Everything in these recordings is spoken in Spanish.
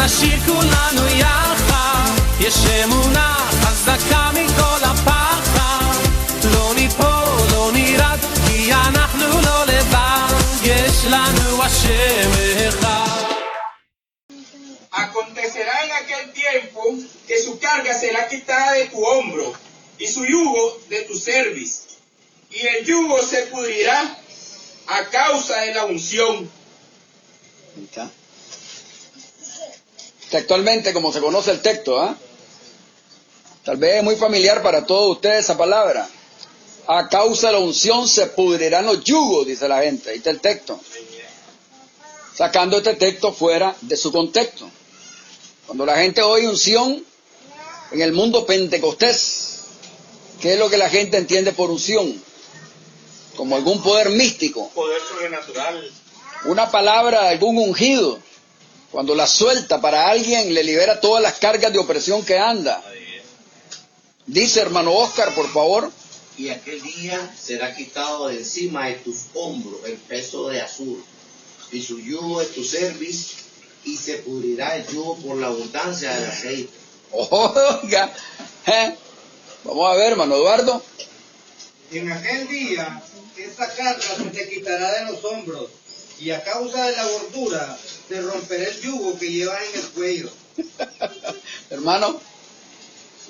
נשיר כולנו יחד, יש אמונה חזקה מכל הפחד, לא ניפול, לא נרד, כי אנחנו לא לבד, יש לנו השם אחד. Acontecerá en aquel tiempo que su carga será quitada de tu hombro y su yugo de tu cerviz, y el yugo se pudrirá a causa de la unción. Textualmente, como se conoce el texto, ¿ah? Tal vez es muy familiar para todos ustedes esa palabra. A causa de la unción se pudrirán los yugos, dice la gente. Ahí está el texto. Sacando este texto fuera de su contexto. Cuando la gente oye unción en el mundo pentecostés, ¿qué es lo que la gente entiende por unción? Como algún poder místico. Poder sobrenatural. Una palabra de algún ungido. Cuando la suelta para alguien, le libera todas las cargas de opresión que anda. Dice hermano Oscar, por favor. Y aquel día será quitado de encima de tus hombros el peso de Azur, y su yugo de tu cerviz, y se pudrirá el yugo por la abundancia del aceite. Oiga, vamos a ver, hermano Eduardo. En aquel día, esta carga se te quitará de los hombros, y a causa de la gordura, te romperá el yugo que llevas en el cuello. Hermano.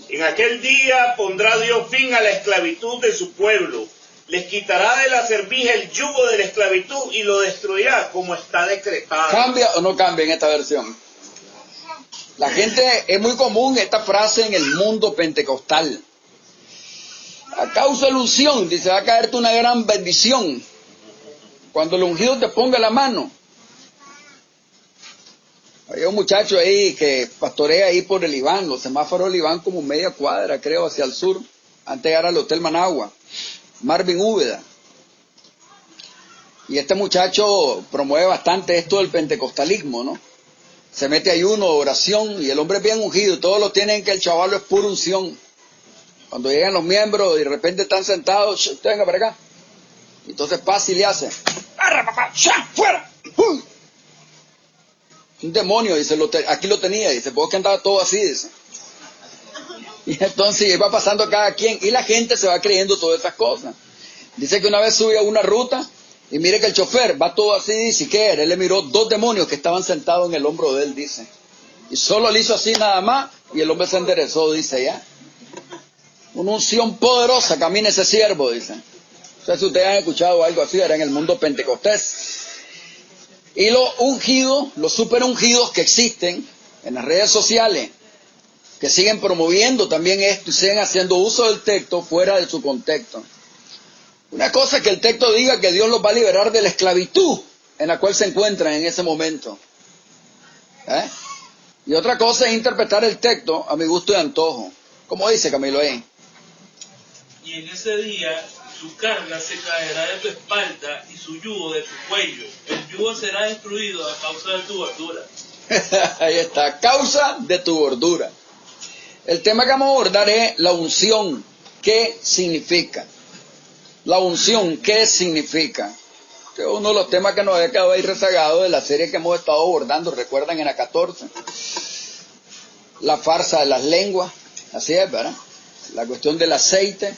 En aquel día pondrá Dios fin a la esclavitud de su pueblo. Les quitará de la cerviz el yugo de la esclavitud y lo destruirá como está decretado. ¿Cambia o no cambia en esta versión? La gente, es muy común esta frase en el mundo pentecostal. A causa de la unción, dice, va a caerte una gran bendición. Cuando el ungido te ponga la mano. Hay un muchacho ahí que pastorea ahí por el Iván, los semáforos del Iván, como media cuadra, creo, hacia el sur, antes de llegar al Hotel Managua. Marvin Úbeda. Y este muchacho promueve bastante esto del pentecostalismo, ¿no? Se mete ayuno, oración, y el hombre es bien ungido, todos lo tienen que el chaval es pura unción. Cuando llegan los miembros y de repente están sentados, usted venga para acá. Entonces pasa y le hace, ¡arra, papá! ¡Ya! ¡Fuera! ¡Uy! Un demonio, dice, aquí lo tenía, dice, ¿por qué andaba todo así? Dice. Y entonces va pasando cada quien, y la gente se va creyendo todas esas cosas. Dice que una vez subió a una ruta, y mire que el chofer va todo así, dice, ¿qué era? Él le miró 2 demonios que estaban sentados en el hombro de él, dice. Y solo le hizo así nada más, y el hombre se enderezó, dice, ya. Una unción poderosa camina ese siervo, dice. No sé si ustedes han escuchado algo así, era en el mundo pentecostés. Y los ungidos, los super ungidos que existen en las redes sociales, que siguen promoviendo también esto y siguen haciendo uso del texto fuera de su contexto. Una cosa es que el texto diga que Dios los va a liberar de la esclavitud en la cual se encuentran en ese momento. Y otra cosa es interpretar el texto a mi gusto y antojo. ¿Cómo dice Camilo ahí? Y en ese día su carga se caerá de tu espalda y su yugo de tu cuello. El yugo será destruido a causa de tu gordura. Ahí está, a causa de tu gordura. El tema que vamos a abordar es la unción. ¿Qué significa? La unción, ¿qué significa? Este es uno de los temas que nos había quedado ahí rezagado de la serie que hemos estado abordando, recuerdan, en la 14. La farsa de las lenguas, así es, ¿verdad? La cuestión del aceite.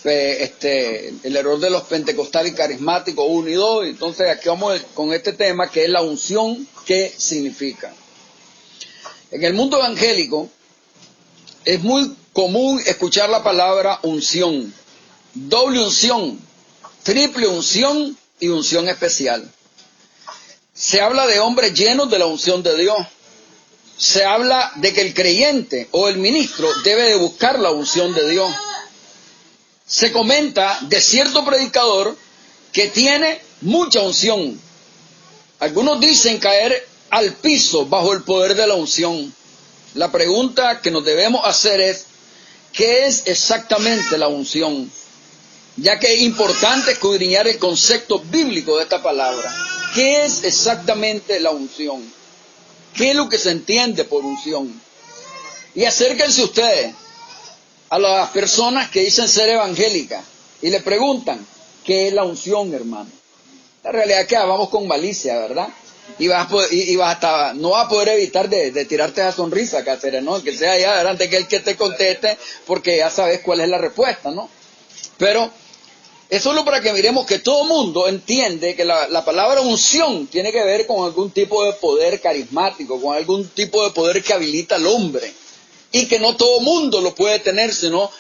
El error de los pentecostales y carismáticos 1 y 2. Entonces aquí vamos con este tema que es la unción. ¿Qué significa? En el mundo evangélico es muy común escuchar la palabra unción, doble unción, triple unción y unción especial. Se habla de hombres llenos de la unción de Dios. Se habla de que el creyente o el ministro debe de buscar la unción de Dios. Se comenta de cierto predicador que tiene mucha unción. Algunos dicen caer al piso bajo el poder de la unción. La pregunta que nos debemos hacer es, ¿qué es exactamente la unción? Ya que es importante escudriñar el concepto bíblico de esta palabra. ¿Qué es exactamente la unción? ¿Qué es lo que se entiende por unción? Y acérquense ustedes a las personas que dicen ser evangélicas y le preguntan, ¿qué es la unción, hermano? La realidad es que vamos con malicia, ¿verdad? y vas hasta, no vas a poder evitar de tirarte esa sonrisa, Cáceres, ¿no? Que sea ya adelante que el que te conteste, porque ya sabes cuál es la respuesta, ¿no? Pero es solo para que miremos que todo mundo entiende que la palabra unción tiene que ver con algún tipo de poder carismático, con algún tipo de poder que habilita al hombre, y que no todo mundo lo puede tener, sino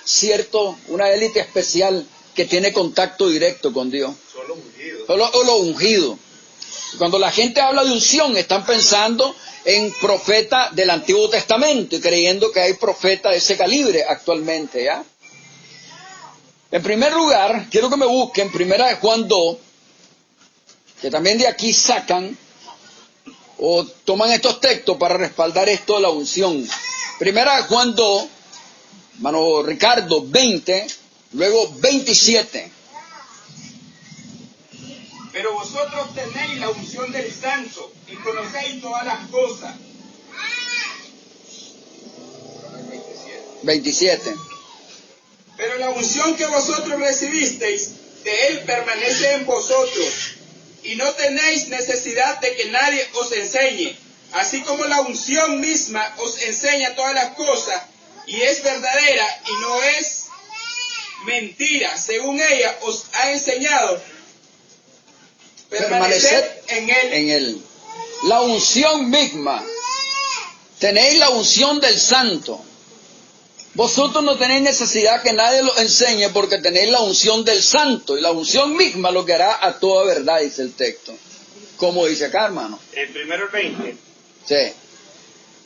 una élite especial que tiene contacto directo con Dios. O lo ungido. Cuando la gente habla de unción, están pensando en profetas del Antiguo Testamento y creyendo que hay profetas de ese calibre actualmente, ¿ya? En primer lugar, quiero que me busquen 1 Juan 2, que también de aquí sacan o toman estos textos para respaldar esto de la unción. 1 Juan 2, hermano Ricardo, 20, luego 27. Pero vosotros tenéis la unción del Santo y conocéis todas las cosas. 27. Pero la unción que vosotros recibisteis de Él permanece en vosotros, y no tenéis necesidad de que nadie os enseñe, así como la unción misma os enseña todas las cosas, y es verdadera y no es mentira. Según ella os ha enseñado, permaneced en Él. En Él. La unción misma. Tenéis la unción del Santo. Vosotros no tenéis necesidad que nadie lo enseñe porque tenéis la unción del Santo. Y la unción misma lo guiará a toda verdad, dice el texto. ¿Cómo dice acá, hermano? El primero, el 20. Sí.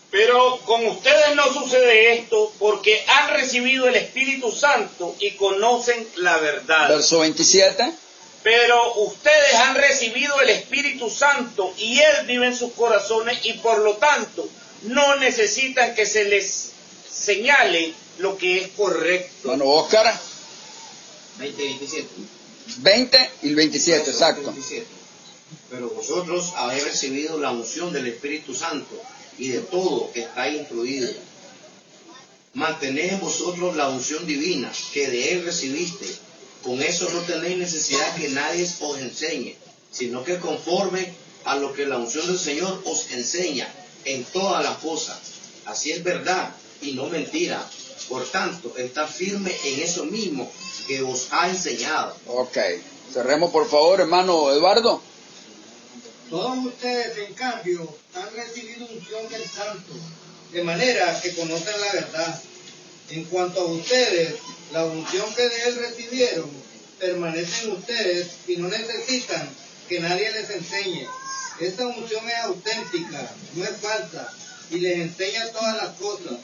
Pero con ustedes no sucede esto porque han recibido el Espíritu Santo y conocen la verdad. Verso 27. Pero ustedes han recibido el Espíritu Santo y Él vive en sus corazones y por lo tanto no necesitan que se les señale lo que es correcto. Bueno, Óscar. 20 y 27. 20 y el 27, exacto. 27. Pero vosotros habéis recibido la unción del Espíritu Santo y de todo que está incluido. Mantened en vosotros la unción divina que de Él recibiste. Con eso no tenéis necesidad que nadie os enseñe, sino que conforme a lo que la unción del Señor os enseña en todas las cosas. Así es verdad y no mentira. Por tanto, está firme en eso mismo que os ha enseñado. Ok. Cerremos por favor, hermano Eduardo. Todos ustedes, en cambio, han recibido unción del Santo, de manera que conocen la verdad. En cuanto a ustedes, la unción que de Él recibieron permanece en ustedes y no necesitan que nadie les enseñe. Esta unción es auténtica, no es falsa, y les enseña todas las cosas.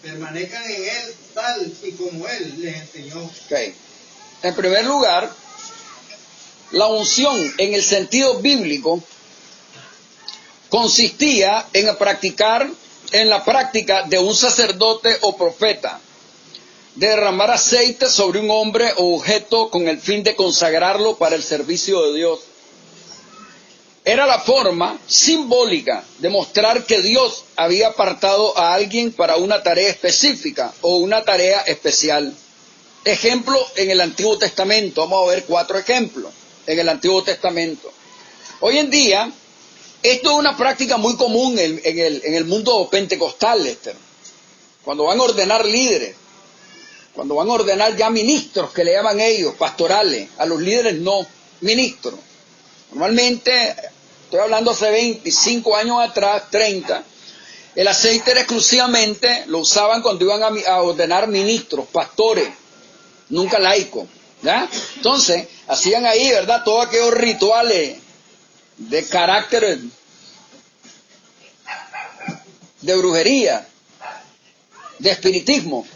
Permanezcan en Él tal y como Él les enseñó. Ok. En primer lugar, la unción en el sentido bíblico consistía en la práctica de un sacerdote o profeta, de derramar aceite sobre un hombre o objeto con el fin de consagrarlo para el servicio de Dios. Era la forma simbólica de mostrar que Dios había apartado a alguien para una tarea específica o una tarea especial. Ejemplo en el Antiguo Testamento. Vamos a ver 4 ejemplos en el Antiguo Testamento. Hoy en día, esto es una práctica muy común en el mundo pentecostal, Lester. Cuando van a ordenar líderes, cuando van a ordenar ya ministros, que le llaman ellos, pastorales, a los líderes no, ministros. Normalmente, estoy hablando hace 25 años atrás, 30, el aceite era exclusivamente, lo usaban cuando iban a ordenar ministros, pastores, nunca laicos, ¿ya? Entonces, hacían ahí, ¿verdad?, todos aquellos rituales de carácter de brujería, de espiritismo.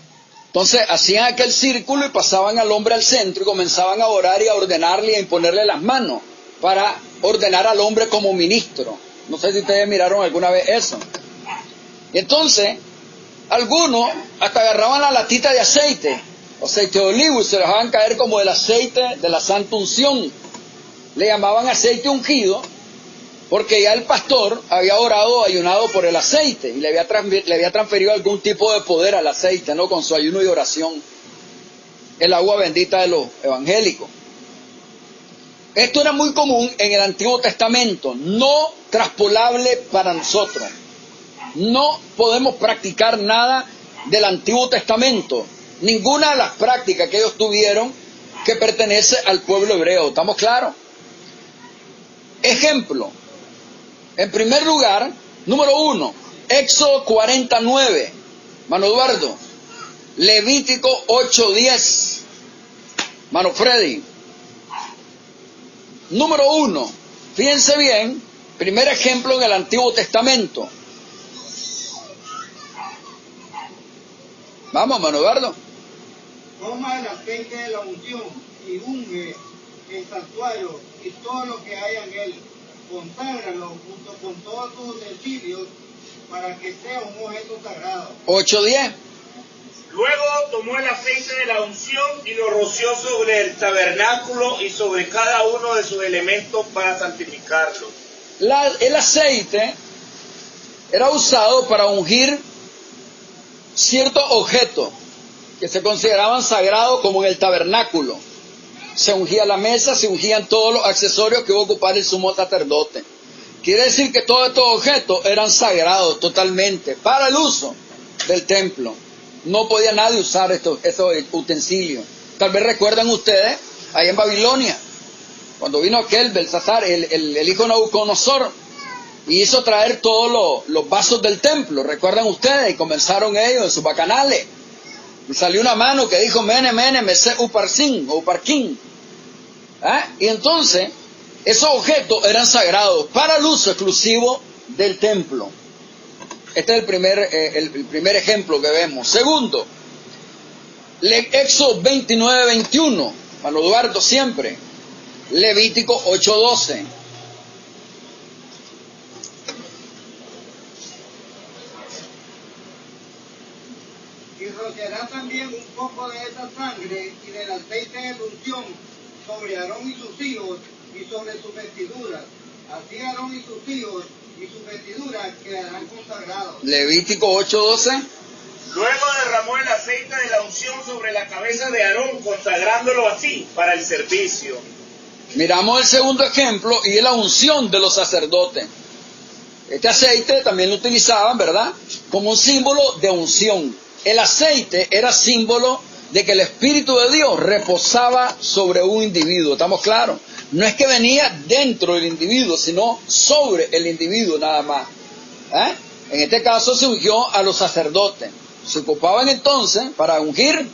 Entonces hacían aquel círculo y pasaban al hombre al centro y comenzaban a orar y a ordenarle y a imponerle las manos para ordenar al hombre como ministro. No sé si ustedes miraron alguna vez eso. Y entonces algunos hasta agarraban la latita de aceite de olivo, y se lo dejaban caer como el aceite de la santa unción. Le llamaban aceite ungido porque ya el pastor había orado o ayunado por el aceite y le había transferido algún tipo de poder al aceite, ¿no? Con su ayuno y oración. El agua bendita de los evangélicos. Esto era muy común en el Antiguo Testamento, no traspolable para nosotros. No podemos practicar nada del Antiguo Testamento. Ninguna de las prácticas que ellos tuvieron que pertenece al pueblo hebreo. ¿Estamos claros? Ejemplo. En primer lugar, número 1, Éxodo 49. Mano Eduardo. Levítico 8:10. Mano Freddy. Número 1. Fíjense bien. Primer ejemplo en el Antiguo Testamento. Vamos, Mano Eduardo. Toma el aceite de la unción y unge el santuario y todo lo que haya en él. Conságralo junto con todos tus utensilios para que sea un objeto sagrado. 8:10. Luego tomó el aceite de la unción y lo roció sobre el tabernáculo y sobre cada uno de sus elementos para santificarlo. El aceite era usado para ungir ciertos objetos que se consideraban sagrados, como en el tabernáculo. Se ungía la mesa, se ungían todos los accesorios que iba a ocupar el sumo sacerdote. Quiere decir que todos estos objetos eran sagrados totalmente para el uso del templo. No podía nadie usar esos utensilios. Tal vez recuerdan ustedes, ahí en Babilonia, cuando vino aquel Belsasar, el hijo de Nabucodonosor, y hizo traer todos los vasos del templo. ¿Recuerdan ustedes? Y comenzaron ellos en sus bacanales. Y salió una mano que dijo, mene, mene, mese uparsin, o uparquín. Y entonces, esos objetos eran sagrados para el uso exclusivo del templo. Este es el primer ejemplo que vemos. Segundo, Éxodo 29:21, Mano Eduardo siempre. Levítico 8:12. Y rociará también un poco de esa sangre y del aceite de unción sobre Aarón y sus hijos y sobre sus vestiduras. Así Aarón y sus hijos y sus vestiduras quedarán consagrados. Levítico 8:12. Luego derramó el aceite de la unción sobre la cabeza de Aarón, consagrándolo así para el servicio. Miramos el segundo ejemplo y es la unción de los sacerdotes. Este aceite también lo utilizaban, ¿verdad?, como un símbolo de unción. El aceite era símbolo de que el Espíritu de Dios reposaba sobre un individuo. ¿Estamos claros? No es que venía dentro del individuo, sino sobre el individuo nada más. En este caso se ungió a los sacerdotes. Se ocupaban entonces para ungir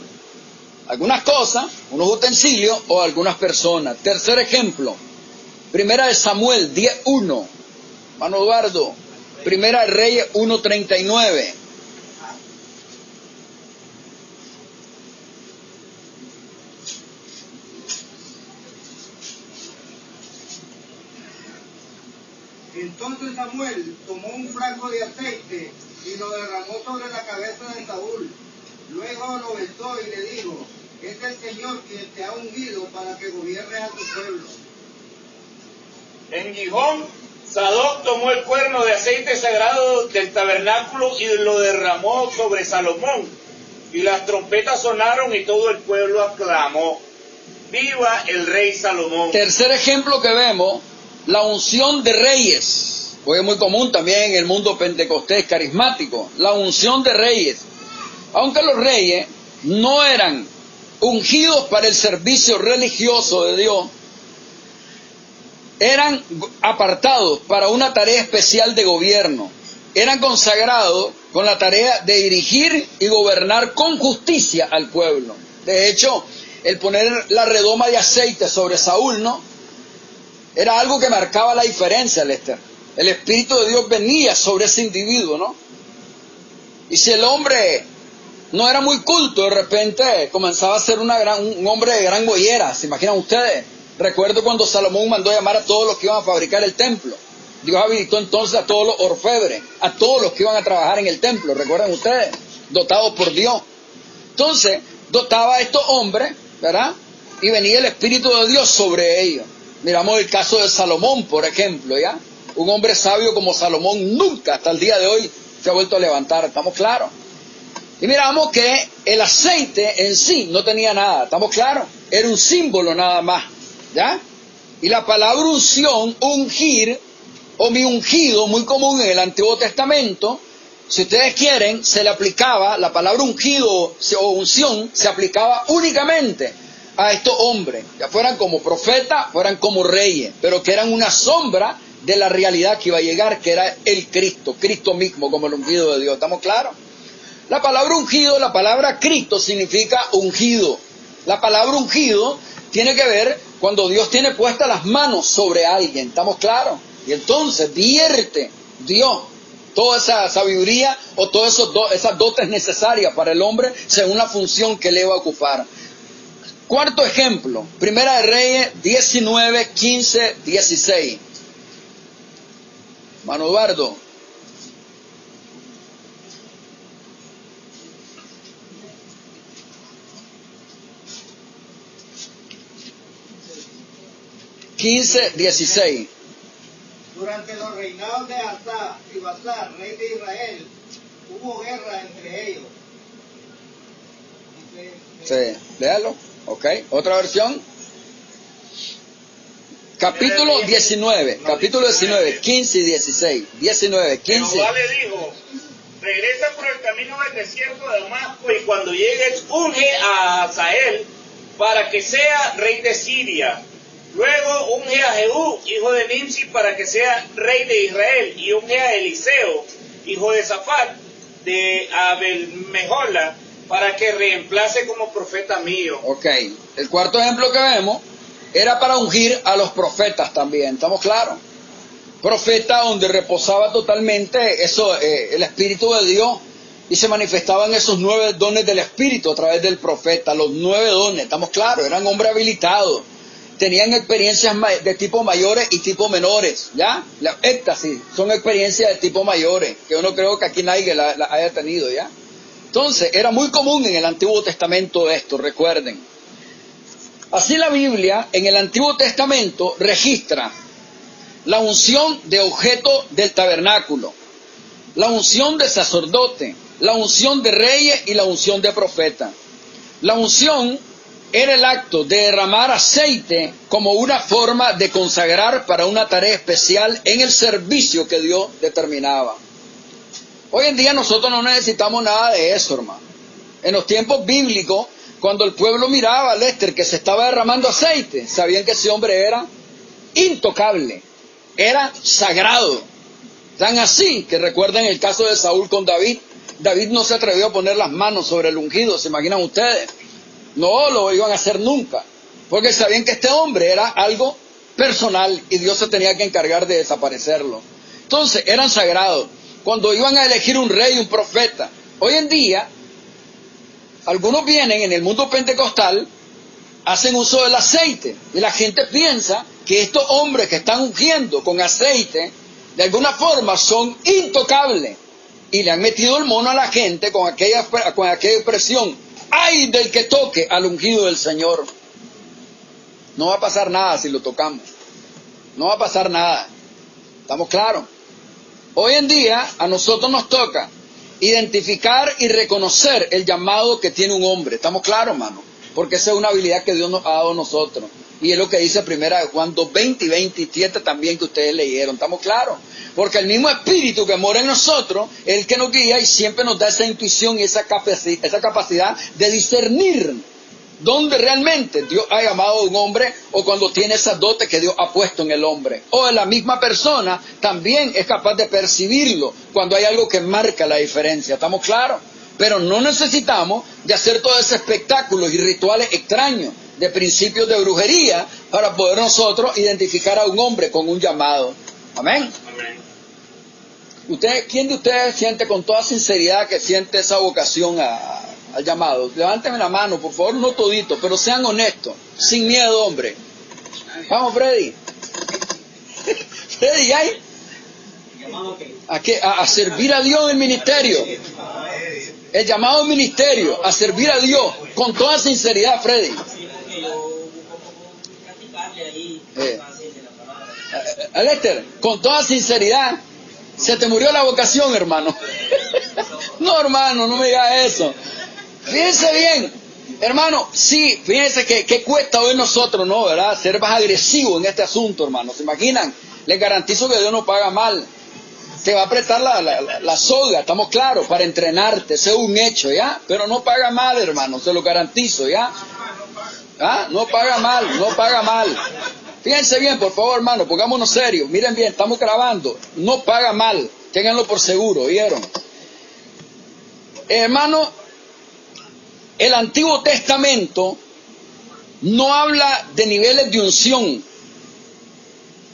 algunas cosas, unos utensilios o algunas personas. Tercer ejemplo, Primera de Samuel 10:1. Mano Eduardo, Primera de Reyes 1:39. Entonces Samuel tomó un frasco de aceite y lo derramó sobre la cabeza de Saúl. Luego lo besó y le dijo, es el Señor quien te ha ungido para que gobiernes a tu pueblo. En Gijón, Sadoc tomó el cuerno de aceite sagrado del tabernáculo y lo derramó sobre Salomón. Y las trompetas sonaron y todo el pueblo aclamó, ¡viva el rey Salomón! Tercer ejemplo que vemos, la unción de reyes. Hoy es muy común también en el mundo pentecostés carismático, la unción de reyes. Aunque los reyes no eran ungidos para el servicio religioso de Dios, eran apartados para una tarea especial de gobierno. Eran consagrados con la tarea de dirigir y gobernar con justicia al pueblo. De hecho, el poner la redoma de aceite sobre Saúl, ¿no?, era algo que marcaba la diferencia, Lester. El Espíritu de Dios venía sobre ese individuo, ¿no? Y si el hombre no era muy culto, de repente comenzaba a ser un hombre de gran mollera. ¿Se imaginan ustedes? Recuerdo cuando Salomón mandó a llamar a todos los que iban a fabricar el templo. Dios habilitó entonces a todos los orfebres, a todos los que iban a trabajar en el templo. ¿Recuerdan ustedes? Dotados por Dios. Entonces, dotaba a estos hombres, ¿verdad? Y venía el Espíritu de Dios sobre ellos. Miramos el caso de Salomón, por ejemplo, ¿ya? Un hombre sabio como Salomón nunca, hasta el día de hoy, se ha vuelto a levantar. ¿Estamos claros? Y miramos que el aceite en sí no tenía nada. ¿Estamos claros? Era un símbolo nada más, ¿ya? Y la palabra unción, ungir, o mi ungido, muy común en el Antiguo Testamento, si ustedes quieren, se le aplicaba, la palabra ungido o unción, se aplicaba únicamente a estos hombres, ya fueran como profetas, fueran como reyes, pero que eran una sombra de la realidad que iba a llegar, que era el Cristo, Cristo mismo como el ungido de Dios. ¿Estamos claros? La palabra ungido, la palabra Cristo significa ungido. La palabra ungido tiene que ver cuando Dios tiene puestas las manos sobre alguien. ¿Estamos claros? Y entonces vierte Dios toda esa sabiduría o todas esas dotes necesarias para el hombre según la función que le va a ocupar. Cuarto ejemplo, Primera de Reyes 19, 15, 16. Mano Eduardo. Durante los reinados de Asa y Basar, rey de Israel, hubo guerra entre ellos. Sí, léalo. Ok, otra versión. Capítulo 19, 15 y 16. 19, 15. Jehová le dijo, regresa por el camino del desierto de Damasco y cuando llegues unge a Asael para que sea rey de Siria. Luego unge a Jehú, hijo de Nimsi, para que sea rey de Israel, y unge a Eliseo, hijo de Safat, de Abel-Mehola, para que reemplace como profeta mío. Ok, el cuarto ejemplo que vemos era para ungir a los profetas también, ¿estamos claros? Profeta donde reposaba totalmente eso, el Espíritu de Dios, y se manifestaban esos 9 dones del Espíritu a través del profeta, los 9 dones, ¿estamos claros? Eran hombres habilitados. Tenían experiencias de tipo mayores y tipo menores, ¿ya? Las éxtasis son experiencias de tipo mayores, que yo no creo que aquí nadie la haya tenido, ¿ya? Entonces, era muy común en el Antiguo Testamento esto, recuerden. Así la Biblia, en el Antiguo Testamento, registra la unción de objeto del tabernáculo, la unción de sacerdote, la unción de reyes y la unción de profeta. La unción era el acto de derramar aceite como una forma de consagrar para una tarea especial en el servicio que Dios determinaba. Hoy en día nosotros no necesitamos nada de eso, hermano. En los tiempos bíblicos, cuando el pueblo miraba a Lester que se estaba derramando aceite, sabían que ese hombre era intocable, era sagrado. Tan así que recuerden el caso de Saúl con David. David no se atrevió a poner las manos sobre el ungido, ¿se imaginan ustedes? No lo iban a hacer nunca, porque sabían que este hombre era algo personal y Dios se tenía que encargar de desaparecerlo. Entonces eran sagrados. Cuando iban a elegir un rey, un profeta, hoy en día, algunos vienen en el mundo pentecostal, hacen uso del aceite, y la gente piensa que estos hombres que están ungiendo con aceite, de alguna forma son intocables, y le han metido el mono a la gente con aquella expresión: ¡ay del que toque al ungido del Señor! No va a pasar nada si lo tocamos. No va a pasar nada. ¿Estamos claros? Hoy en día a nosotros nos toca identificar y reconocer el llamado que tiene un hombre. ¿Estamos claros, hermano? Porque esa es una habilidad que Dios nos ha dado a nosotros. Y es lo que dice 1 Juan 2:20 y 27 también que ustedes leyeron. ¿Estamos claros? Porque el mismo Espíritu que mora en nosotros es el que nos guía y siempre nos da esa intuición y esa capacidad de discernir dónde realmente Dios ha llamado a un hombre, o cuando tiene esas dotes que Dios ha puesto en el hombre. O la misma persona también es capaz de percibirlo cuando hay algo que marca la diferencia. ¿Estamos claros? Pero no necesitamos de hacer todo ese espectáculos y rituales extraños de principios de brujería para poder nosotros identificar a un hombre con un llamado. Amén. ¿Quién de ustedes siente con toda sinceridad que siente esa vocación al llamado? Levánteme la mano, por favor, no todito, pero sean honestos, sin miedo, hombre. Vamos, Freddy. Freddy, ¿hay? A servir a Dios en el ministerio. El llamado al ministerio, a servir a Dios, con toda sinceridad, Freddy. Lester, con toda sinceridad, se te murió la vocación, hermano. No, hermano, no me digas eso. Fíjense bien, Hermano, sí, fíjense que cuesta hoy nosotros, ¿no? ¿Verdad? Ser más agresivos en este asunto, hermano. ¿Se imaginan? Les garantizo que Dios no paga mal. Te va a apretar la soga, estamos claros, para entrenarte, eso es un hecho, ¿ya? Pero no paga mal, hermano, se lo garantizo, ¿ya? ¿Ah? No paga mal, no paga mal. Fíjense bien, por favor, hermano, pongámonos serios. Miren bien, estamos grabando. No paga mal, ténganlo por seguro, ¿vieron? Hermano, el Antiguo Testamento no habla de niveles de unción,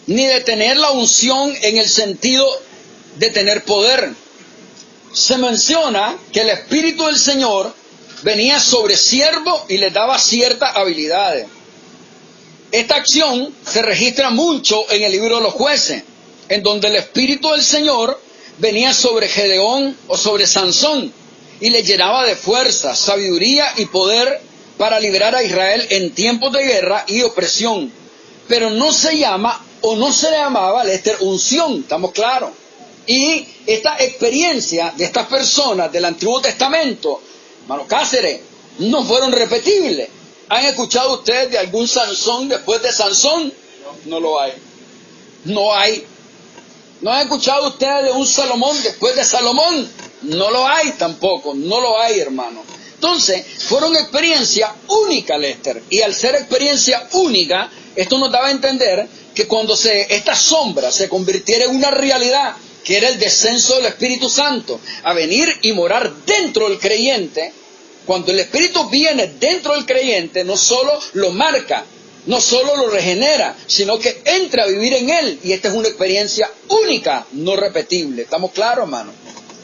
ni de tener la unción en el sentido de tener poder. Se menciona que el Espíritu del Señor venía sobre siervo y les daba ciertas habilidades. Esta acción se registra mucho en el libro de los Jueces, en donde el Espíritu del Señor venía sobre Gedeón o sobre Sansón y le llenaba de fuerza, sabiduría y poder para liberar a Israel en tiempos de guerra y opresión. Pero no se llama o no se le llamaba Lester unción, estamos claros. Y esta experiencia de estas personas del Antiguo Testamento, hermano Cáceres, no fueron repetibles. ¿Han escuchado ustedes de algún Sansón después de Sansón? No lo hay. No hay. ¿No han escuchado ustedes de un Salomón después de Salomón? No lo hay tampoco. No lo hay, hermano. Entonces, fueron experiencias únicas, Lester. Y al ser experiencia única, esto nos daba a entender que cuando esta sombra se convirtiera en una realidad, que era el descenso del Espíritu Santo, a venir y morar dentro del creyente, cuando el Espíritu viene dentro del creyente, no solo lo marca, no solo lo regenera, sino que entra a vivir en él. Y esta es una experiencia única, no repetible. ¿Estamos claros, hermano?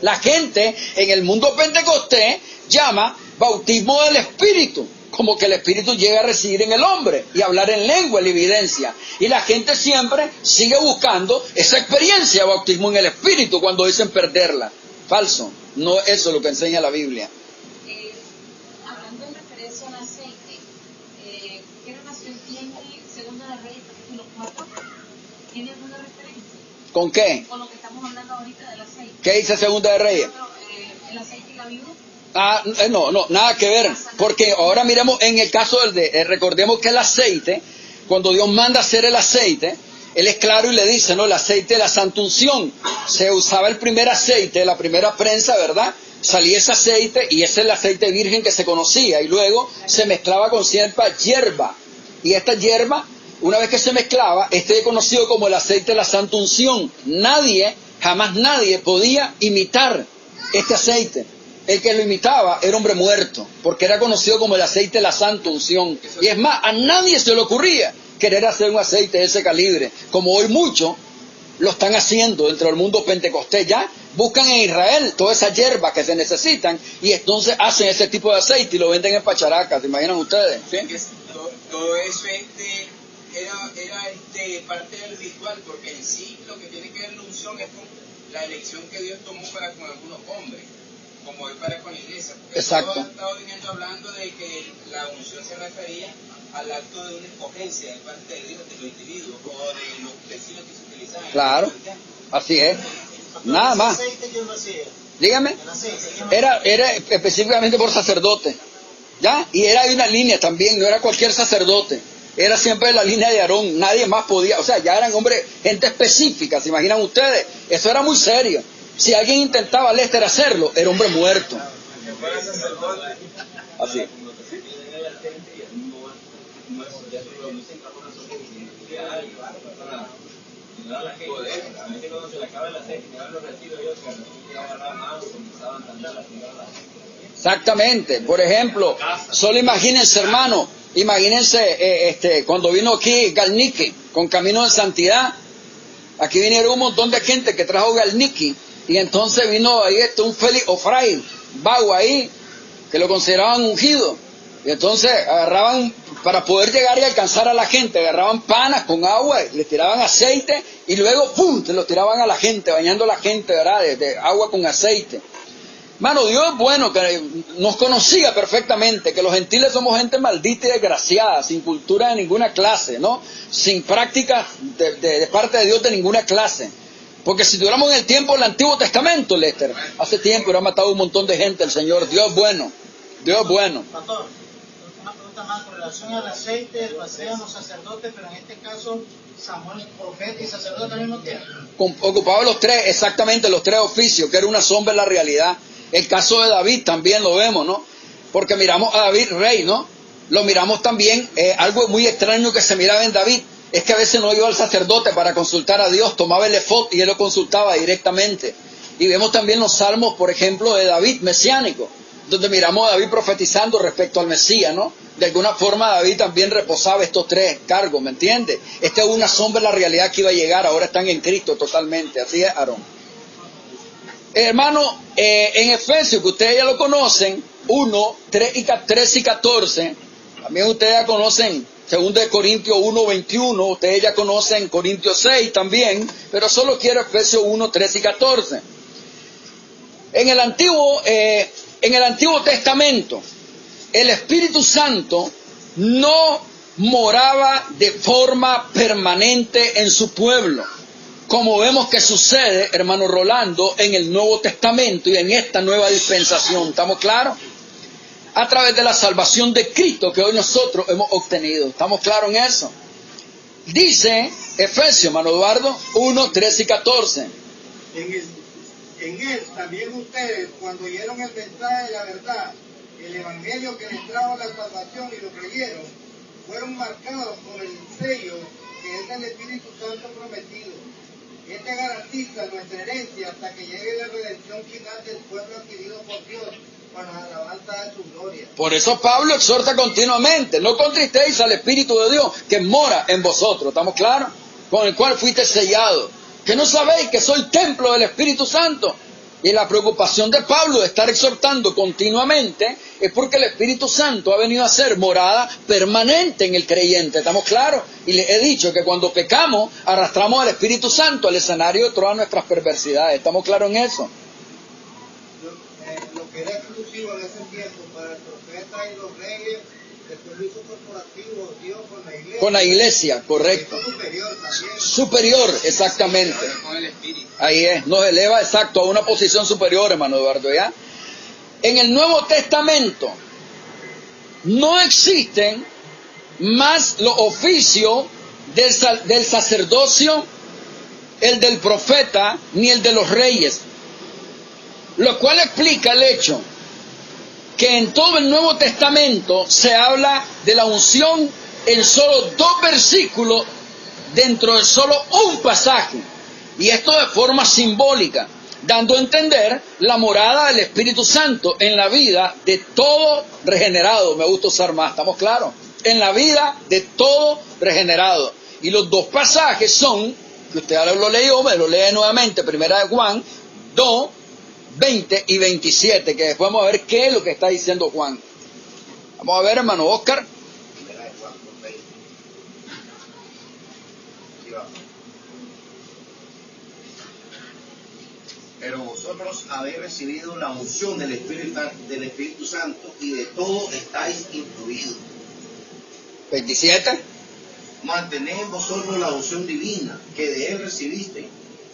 La gente en el mundo pentecostés llama bautismo del Espíritu, como que el Espíritu llega a residir en el hombre y hablar en lengua, la evidencia. Y la gente siempre sigue buscando esa experiencia de bautismo en el Espíritu cuando dicen perderla. Falso, no eso es lo que enseña la Biblia. Hablando en referencia al aceite, ¿qué relación tiene Segunda de Reyes capítulo 4? ¿Tiene alguna referencia? ¿Con qué? Con lo que estamos hablando ahorita del aceite. ¿Qué dice Segunda de Reyes? El aceite y la viuda. No, nada que ver, porque ahora miremos en el caso recordemos que el aceite, cuando Dios manda hacer el aceite, Él es claro y le dice, ¿no? El aceite de la santa unción, se usaba el primer aceite, la primera prensa, ¿verdad? Salía ese aceite y ese es el aceite virgen que se conocía y luego se mezclaba con cierta hierba, y esta hierba, una vez que se mezclaba, es conocido como el aceite de la santa unción. Jamás nadie podía imitar este aceite. El que lo imitaba era hombre muerto, porque era conocido como el aceite de la santa unción. Y es más, a nadie se le ocurría querer hacer un aceite de ese calibre, como hoy muchos lo están haciendo dentro del mundo pentecostés. Ya buscan en Israel todas esas hierbas que se necesitan y entonces hacen ese tipo de aceite y lo venden en pacharacas. ¿Se imaginan ustedes? ¿Sí? Todo eso era parte del ritual, porque en sí lo que tiene que ver la unción es con la elección que Dios tomó para con algunos hombres, como es para con la iglesia. Porque exacto. Todos han estado viniendo hablando de que la unción se refería al acto de una escogencia de parte de Dios, de los individuos o de los utensilios que se utilizaban. Claro, así es. Nada más. Dígame. Era específicamente por sacerdote. ¿Ya? Y era de una línea también, no era cualquier sacerdote. Era siempre la línea de Aarón, nadie más podía, o sea, ya eran hombres, gente específica, ¿se imaginan ustedes? Eso era muy serio. Si alguien intentaba, Lester, hacerlo, era hombre muerto. Así. Exactamente. Por ejemplo, solo imagínense, hermano, cuando vino aquí Galnicki con Camino de Santidad. Aquí vinieron un montón de gente que trajo Galnicki. Y entonces vino ahí un Félix Ofray, vago ahí, que lo consideraban ungido. Y entonces agarraban, para poder llegar y alcanzar a la gente, agarraban panas con agua, les tiraban aceite y luego ¡pum!, se los tiraban a la gente, bañando a la gente, ¿verdad? De agua con aceite. Mano, Dios es bueno, que nos conocía perfectamente, que los gentiles somos gente maldita y desgraciada, sin cultura de ninguna clase, ¿no? Sin prácticas de parte de Dios de ninguna clase. Porque si tuviéramos en el tiempo del Antiguo Testamento, Lester, hace tiempo hubiera matado un montón de gente el Señor. Dios es bueno. Dios es bueno. Pastor, relación al aceite lo hacían los sacerdotes, pero en este caso Samuel, profeta y sacerdote al mismo tiempo. Ocupaba los tres, exactamente los tres oficios, que era una sombra en la realidad. El caso de David también lo vemos, ¿no? Porque miramos a David rey, ¿no? Lo miramos también, algo muy extraño que se miraba en David, es que a veces no iba al sacerdote para consultar a Dios, tomaba el efod y él lo consultaba directamente. Y vemos también los salmos, por ejemplo, de David mesiánico, donde miramos a David profetizando respecto al Mesías, ¿no? De alguna forma David también reposaba estos tres cargos, ¿me entiendes? Esta es una sombra de la realidad que iba a llegar, ahora están en Cristo totalmente, así es, Aarón. Hermano, en Efesios, que ustedes ya lo conocen, 1, 3 y 14, también ustedes ya conocen 2 Corintios 1, 21, ustedes ya conocen Corintios 6 también, pero solo quiero Efesios 1, 3 y 14. En el Antiguo Testamento, el Espíritu Santo no moraba de forma permanente en su pueblo, como vemos que sucede, hermano Rolando, en el Nuevo Testamento y en esta nueva dispensación. ¿Estamos claros? A través de la salvación de Cristo que hoy nosotros hemos obtenido. ¿Estamos claros en eso? Dice Efesios, hermano Eduardo, 1, 3 y 14. En él también ustedes, cuando oyeron el mensaje de la verdad, el evangelio que les trajo la salvación y lo creyeron, fueron marcados por el sello que es el Espíritu Santo prometido. Este garantiza nuestra herencia hasta que llegue la redención final del pueblo adquirido por Dios para la alabanza de su gloria. Por eso Pablo exhorta continuamente, no contristéis al Espíritu de Dios que mora en vosotros, ¿estamos claros? Con el cual fuiste sellados. Que no sabéis que soy templo del Espíritu Santo. Y la preocupación de Pablo de estar exhortando continuamente es porque el Espíritu Santo ha venido a ser morada permanente en el creyente, ¿estamos claros? Y les he dicho que cuando pecamos arrastramos al Espíritu Santo al escenario de todas nuestras perversidades, ¿estamos claros en eso? Lo que era exclusivo en ese tiempo para el profeta y los reyes, después lo hizo corporativo Dios con la iglesia. Con la iglesia, correcto. Superior también. Superior, exactamente. Ahí es, nos eleva exacto a una posición superior, hermano Eduardo, ¿ya? En el Nuevo Testamento no existen más los oficios del sacerdocio, el del profeta, ni el de los reyes. Lo cual explica el hecho que en todo el Nuevo Testamento se habla de la unción en solo 2 versículos dentro de solo un pasaje. Y esto de forma simbólica, dando a entender la morada del Espíritu Santo en la vida de todo regenerado. Me gusta usar más, ¿estamos claros? En la vida de todo regenerado. Y los 2 pasajes son, que usted ahora lo leyó, me lo lee nuevamente, 1 de Juan 2, 20 y 27, que después vamos a ver qué es lo que está diciendo Juan. Vamos a ver, hermano Oscar. Pero vosotros habéis recibido la unción del Espíritu Santo y de todo estáis incluidos. 27. Mantenéis en vosotros la unción divina que de él recibisteis.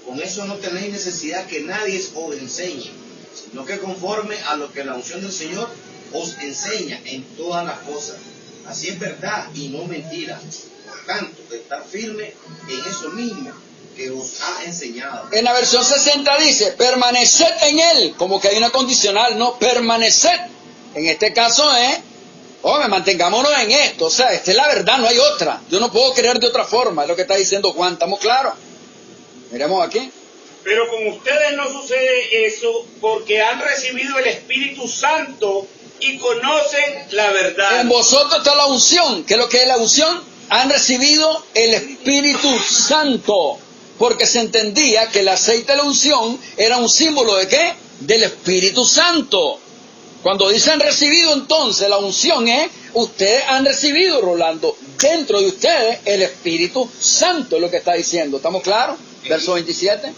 Con eso no tenéis necesidad que nadie os enseñe, sino que conforme a lo que la unción del Señor os enseña en todas las cosas. Así es verdad y no mentira. Por tanto, estar firme en eso mismo que os ha enseñado. En la versión 60 dice, permaneced en él, como que hay una condicional, no, permaneced. En este caso es, mantengámonos en esto, o sea, esta es la verdad, no hay otra. Yo no puedo creer de otra forma, es lo que está diciendo Juan, ¿estamos claros? Miremos aquí. Pero con ustedes no sucede eso porque han recibido el Espíritu Santo y conocen la verdad. En vosotros está la unción. ¿Qué es lo que es la unción? Han recibido el Espíritu Santo. Porque se entendía que el aceite de la unción era un símbolo ¿de qué? Del Espíritu Santo. Cuando dicen recibido, entonces la unción es, ustedes han recibido, Rolando, dentro de ustedes el Espíritu Santo, es lo que está diciendo. ¿Estamos claros? Verso 27.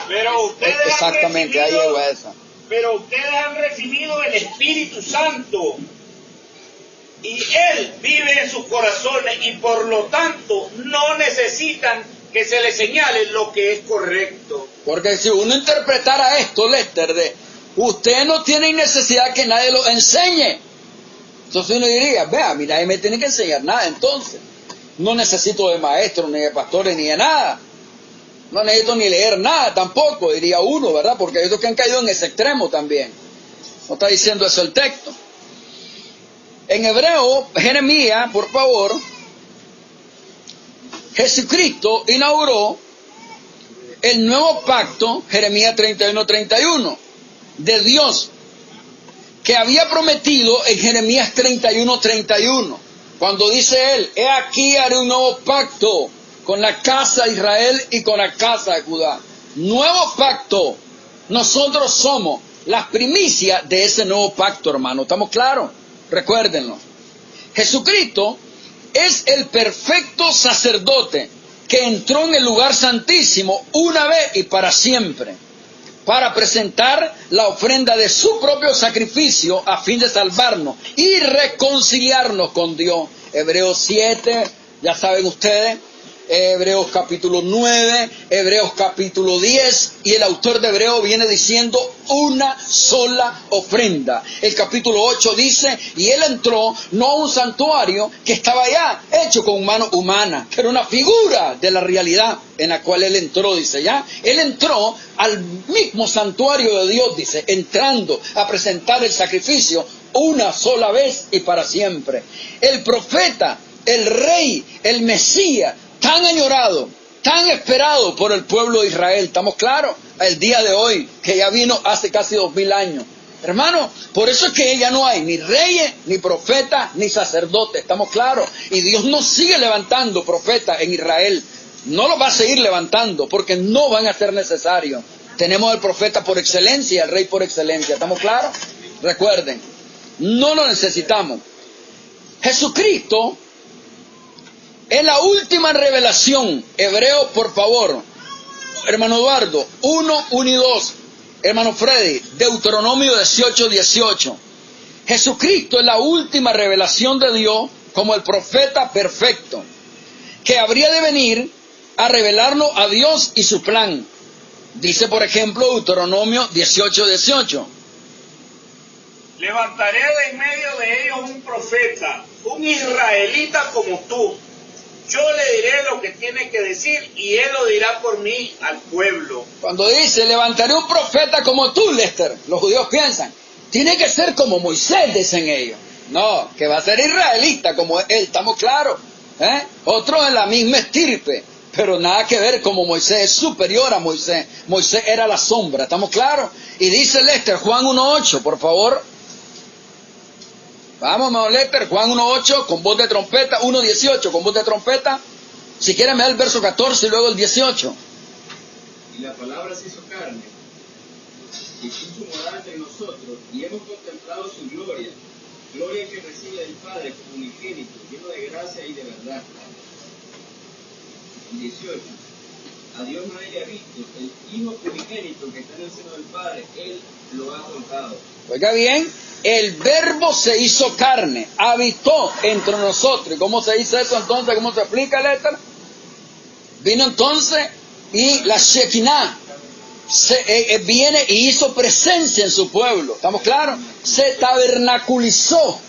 Pero ustedes exactamente, ahí llegó esa. Pero ustedes han recibido el Espíritu Santo y Él vive en sus corazones y por lo tanto no necesitan que se les señale lo que es correcto. Porque si uno interpretara esto, Lester, de ustedes no tienen necesidad que nadie los enseñe, Entonces uno diría, vea, mira, nadie me tiene que enseñar nada entonces. No necesito de maestros, ni de pastores, ni de nada. No necesito ni leer nada tampoco, diría uno, ¿verdad? Porque hay otros que han caído en ese extremo también. No está diciendo eso el texto. En hebreo, Jeremías, por favor, Jesucristo inauguró el nuevo pacto, Jeremías 31:31, de Dios, que había prometido en Jeremías 31:31, cuando dice él, he aquí haré un nuevo pacto con la casa de Israel y con la casa de Judá. Nuevo pacto. Nosotros somos las primicias de ese nuevo pacto, hermano. ¿Estamos claros? Recuérdenlo. Jesucristo es el perfecto sacerdote que entró en el lugar santísimo una vez y para siempre, para presentar la ofrenda de su propio sacrificio a fin de salvarnos y reconciliarnos con Dios. Hebreos 7, ya saben ustedes, Hebreos capítulo 9, Hebreos capítulo 10, y el autor de Hebreos viene diciendo una sola ofrenda. El capítulo 8 dice, y él entró no a un santuario que estaba ya hecho con mano humana, que era una figura de la realidad en la cual él entró, dice ya. Él entró al mismo santuario de Dios, dice, entrando a presentar el sacrificio una sola vez y para siempre. El profeta, el rey, el Mesías, tan añorado, tan esperado por el pueblo de Israel. ¿Estamos claros? El día de hoy, que ya vino hace casi 2000 años. Hermano, por eso es que ya no hay ni reyes, ni profetas, ni sacerdotes. ¿Estamos claros? Y Dios no sigue levantando profetas en Israel. No los va a seguir levantando, porque no van a ser necesarios. Tenemos al profeta por excelencia y al rey por excelencia. ¿Estamos claros? Recuerden, no lo necesitamos. Jesucristo es la última revelación. Hebreo, por favor. Hermano Eduardo, 1 y 2. Hermano Freddy, Deuteronomio 18:18. Jesucristo es la última revelación de Dios como el profeta perfecto, que habría de venir a revelarnos a Dios y su plan. Dice, por ejemplo, Deuteronomio 18:18. Levantaré de en medio de ellos un profeta, un israelita como tú. Yo le diré lo que tiene que decir y él lo dirá por mí al pueblo. Cuando dice, levantaré un profeta como tú, Lester, los judíos piensan, tiene que ser como Moisés, dicen ellos. No, que va a ser israelita como él, estamos claros. Otro en la misma estirpe, pero nada que ver, como Moisés es superior a Moisés. Moisés era la sombra, ¿estamos claros? Y dice Lester, Juan 1:8, por favor. Vamos, hermano Lester, Juan 1:8, con voz de trompeta, 1:18, con voz de trompeta. Si quieren me da el verso 14 y luego el 18. Y la palabra se hizo carne, y puso morada entre nosotros, y hemos contemplado su gloria, gloria que recibe del Padre como unigénito, lleno de gracia y de verdad. 18. A Dios nadie le ha visto, el Hijo unigénito que está en el seno del Padre, Él lo ha contado. Oiga bien, el verbo se hizo carne, habitó entre nosotros. ¿Y cómo se dice eso entonces? ¿Cómo se explica, Lester? Vino entonces y la Shekinah viene y hizo presencia en su pueblo. ¿Estamos claros? Se tabernaculizó.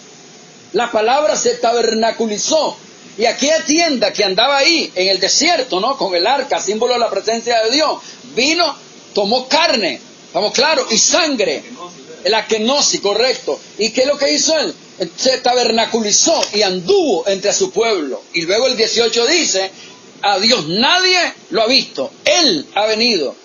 La palabra se tabernaculizó. Y aquella tienda que andaba ahí en el desierto, ¿no? Con el arca, símbolo de la presencia de Dios, vino, tomó carne, ¿estamos claros? Y sangre, la kenosis, correcto. ¿Y qué es lo que hizo él? Se tabernaculizó y anduvo entre su pueblo. Y luego el 18 dice, a Dios nadie lo ha visto. Él ha venido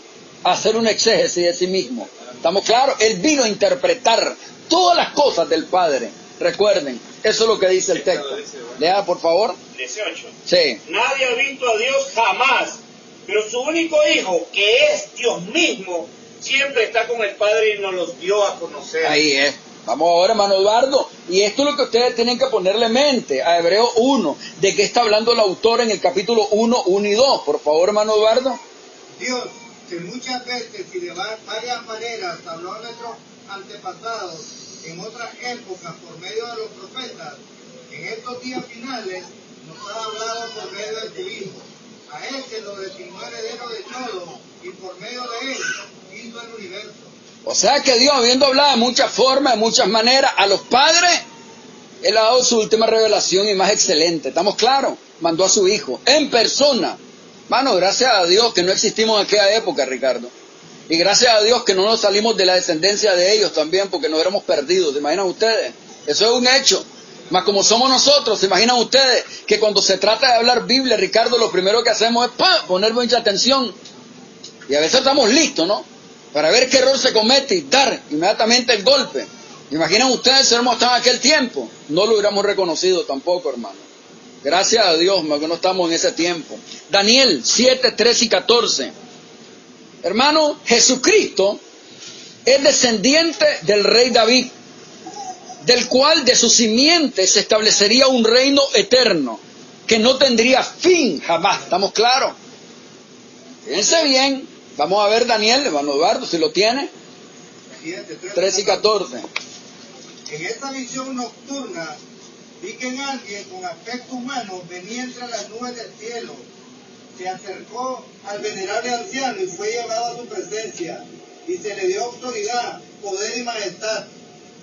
a hacer un exégesis de sí mismo. ¿Estamos claros? Él vino a interpretar todas las cosas del Padre. Recuerden, eso es lo que dice el texto. Lea, por favor. 18. Sí. Nadie ha visto a Dios jamás, pero su único Hijo, que es Dios mismo, siempre está con el Padre y nos los dio a conocer. Ahí es. Vamos ahora, hermano Eduardo. Y esto es lo que ustedes tienen que ponerle mente a Hebreos 1. ¿De qué está hablando el autor en el capítulo 1, 1 y 2? Por favor, hermano Eduardo. Dios, que muchas veces y de varias maneras habló a nuestros antepasados en otras épocas por medio de los profetas, en estos días finales nos ha hablado por medio de su Hijo. A él que lo designó heredero de todo y por medio de él hizo el universo. O sea que Dios, habiendo hablado de muchas formas, de muchas maneras, a los padres, Él ha dado su última revelación y más excelente. ¿Estamos claros? Mandó a su Hijo en persona. Mano, gracias a Dios que no existimos en aquella época, Ricardo. Y gracias a Dios que no nos salimos de la descendencia de ellos también, porque nos hubiéramos perdido. ¿Se imaginan ustedes? Eso es un hecho. Mas como somos nosotros, ¿se imaginan ustedes que cuando se trata de hablar Biblia, Ricardo, lo primero que hacemos es poner mucha atención? Y a veces estamos listos, ¿no? Para ver qué error se comete y dar inmediatamente el golpe. ¿Imaginan ustedes si hubiéramos estado en aquel tiempo? No lo hubiéramos reconocido tampoco, hermano. Gracias a Dios, que no estamos en ese tiempo. Daniel 7, 13 y 14. Hermano, Jesucristo es descendiente del rey David, del cual de su simiente se establecería un reino eterno, que no tendría fin jamás. ¿Estamos claros? Fíjense bien. Vamos a ver Daniel, hermano Eduardo, si lo tiene. 13 y 14. En esta visión nocturna vi que alguien con aspecto humano venía entre las nubes del cielo. Se acercó al venerable anciano y fue llevado a su presencia. Y se le dio autoridad, poder y majestad.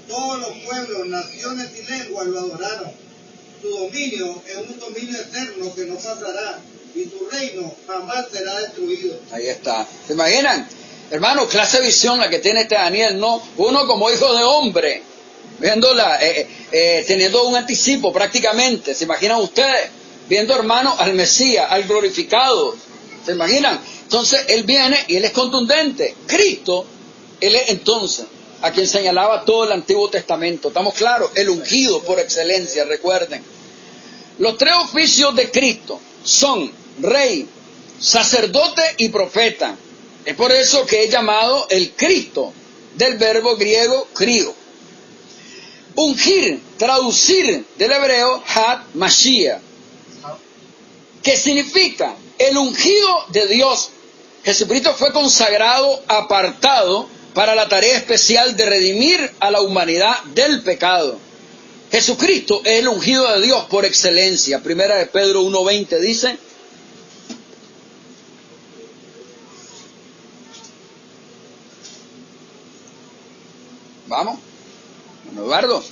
Todos los pueblos, naciones y lenguas lo adoraron. Su dominio es un dominio eterno que no pasará. Y su reino jamás será destruido. Ahí está. ¿Se imaginan? Hermano, clase de visión la que tiene este Daniel, ¿no? Uno como hijo de hombre, viéndola, teniendo un anticipo prácticamente. ¿Se imaginan ustedes? Viendo, hermano, al Mesías, al glorificado. ¿Se imaginan? Entonces, él viene y él es contundente. Cristo, él es entonces a quien señalaba todo el Antiguo Testamento. ¿Estamos claros? El ungido por excelencia, recuerden. Los tres oficios de Cristo son rey, sacerdote y profeta. Es por eso que es llamado el Cristo, del verbo griego crio. Ungir, traducir del hebreo had Mashiach, que significa el ungido de Dios. Jesucristo fue consagrado, apartado para la tarea especial de redimir a la humanidad del pecado. Jesucristo es el ungido de Dios por excelencia. Primera de Pedro 1:20 dice: vamos, Eduardo.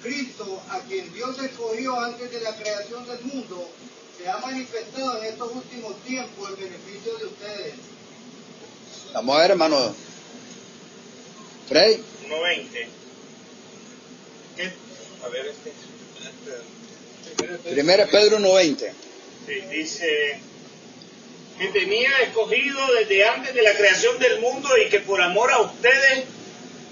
Cristo, a quien Dios escogió antes de la creación del mundo, se ha manifestado en estos últimos tiempos en beneficio de ustedes. Vamos a ver, hermano Freddy. 1:20. A ver, Primera de Pedro 1:20. Sí, dice que tenía escogido desde antes de la creación del mundo y que por amor a ustedes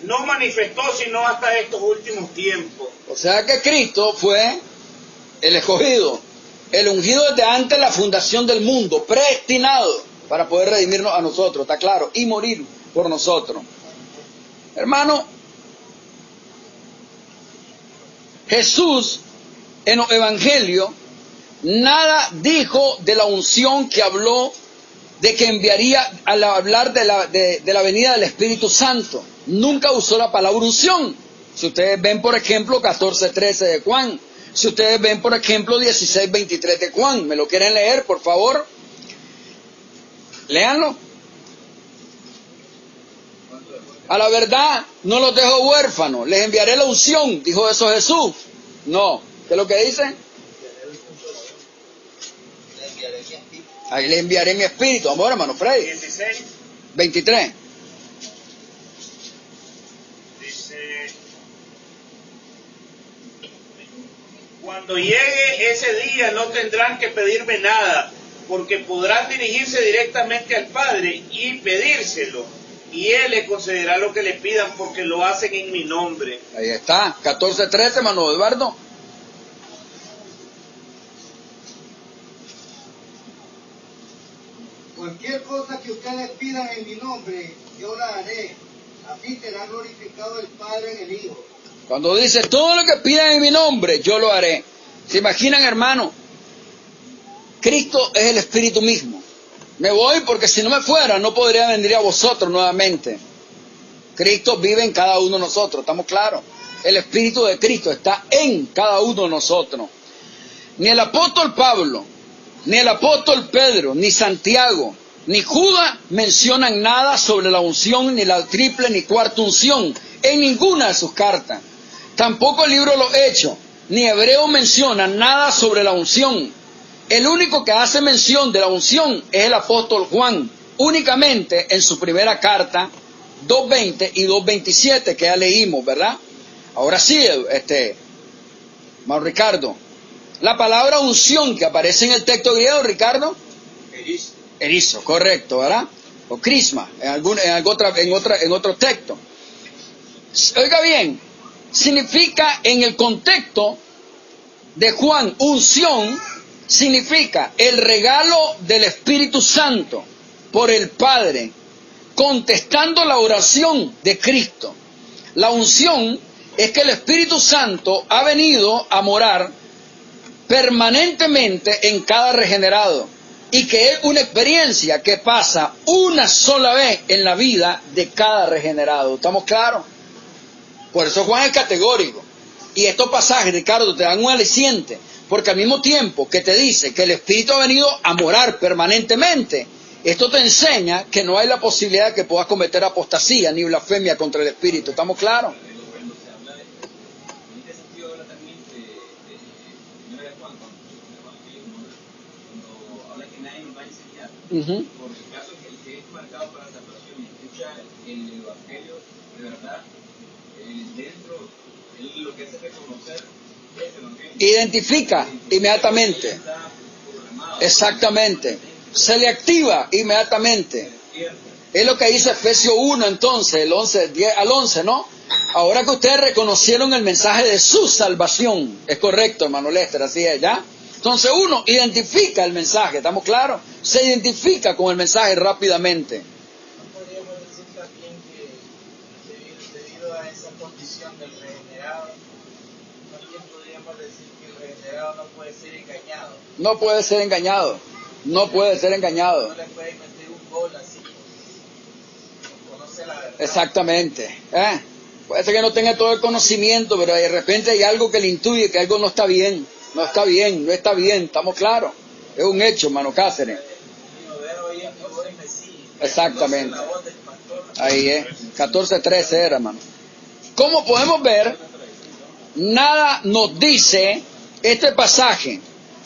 no manifestó sino hasta estos últimos tiempos. O sea que Cristo fue el escogido, el ungido desde antes de la fundación del mundo, predestinado para poder redimirnos a nosotros, ¿está claro? Y morir por nosotros. Hermano, Jesús en los evangelios nada dijo de la unción que habló de que enviaría al hablar de la venida del Espíritu Santo. Nunca usó la palabra unción. Si ustedes ven, por ejemplo, 14:13 de Juan. Si ustedes ven, por ejemplo, 16:23 de Juan. ¿Me lo quieren leer, por favor? Léanlo. A la verdad, no los dejo huérfanos. Les enviaré la unción, dijo eso Jesús. No. ¿Qué es lo que dice? Ahí le enviaré mi espíritu. Vamos, hermano Freddy. 16. 23. Dice: cuando llegue ese día no tendrán que pedirme nada, porque podrán dirigirse directamente al Padre y pedírselo, y Él les concederá lo que le pidan, porque lo hacen en mi nombre. Ahí está, 14:13, hermano Eduardo. Cualquier cosa que ustedes pidan en mi nombre, yo la haré. Así será glorificado el Padre en el Hijo. Cuando dice, todo lo que pidan en mi nombre, yo lo haré. ¿Se imaginan, hermano? Cristo es el Espíritu mismo. Me voy porque si no me fuera, no podría venir a vosotros nuevamente. Cristo vive en cada uno de nosotros, ¿estamos claros? El Espíritu de Cristo está en cada uno de nosotros. Ni el apóstol Pablo, ni el apóstol Pedro, ni Santiago, ni Judas mencionan nada sobre la unción, ni la triple ni cuarta unción, en ninguna de sus cartas. Tampoco el libro de los Hechos, ni Hebreo menciona nada sobre la unción. El único que hace mención de la unción es el apóstol Juan, únicamente en su primera carta, 2.20 y 2.27, que ya leímos, ¿verdad? Ahora sí, Mauro Ricardo, la palabra unción que aparece en el texto griego, Ricardo, erizo, correcto, ¿verdad? O crisma, en otro texto. Oiga bien, significa en el contexto de Juan, unción significa el regalo del Espíritu Santo por el Padre, contestando la oración de Cristo. La unción es que el Espíritu Santo ha venido a morar permanentemente en cada regenerado y que es una experiencia que pasa una sola vez en la vida de cada regenerado. ¿Estamos claros? Por eso Juan es categórico. Y estos pasajes, Ricardo, te dan un aliciente, porque al mismo tiempo que te dice que el Espíritu ha venido a morar permanentemente, esto te enseña que no hay la posibilidad de que puedas cometer apostasía ni blasfemia contra el Espíritu. ¿Estamos claros? Por el caso que es marcado para salvación, escucha el Evangelio de verdad, dentro, lo que hace reconocer ese Evangelio. Identifica inmediatamente. Exactamente. Se le activa inmediatamente. Es lo que dice Efesios 1 entonces, el 11, 10 al 11, ¿no? Ahora que ustedes reconocieron el mensaje de su salvación. Es correcto, hermano Lester, así es, ¿ya? Entonces uno identifica el mensaje, ¿estamos claros? Se identifica con el mensaje rápidamente. ¿No podríamos decir también que debido a esa condición del regenerado, también podríamos decir que el regenerado no puede ser engañado? No puede ser engañado, no puede ser engañado. No le puede meter un gol así, conoce la verdad. Exactamente. Puede ser que no tenga todo el conocimiento, pero de repente hay algo que le intuye que algo no está bien. No está bien, no está bien, ¿estamos claros? Es un hecho, hermano Cáceres. Exactamente. Ahí es, 14:13 era, hermano. Como podemos ver, nada nos dice este pasaje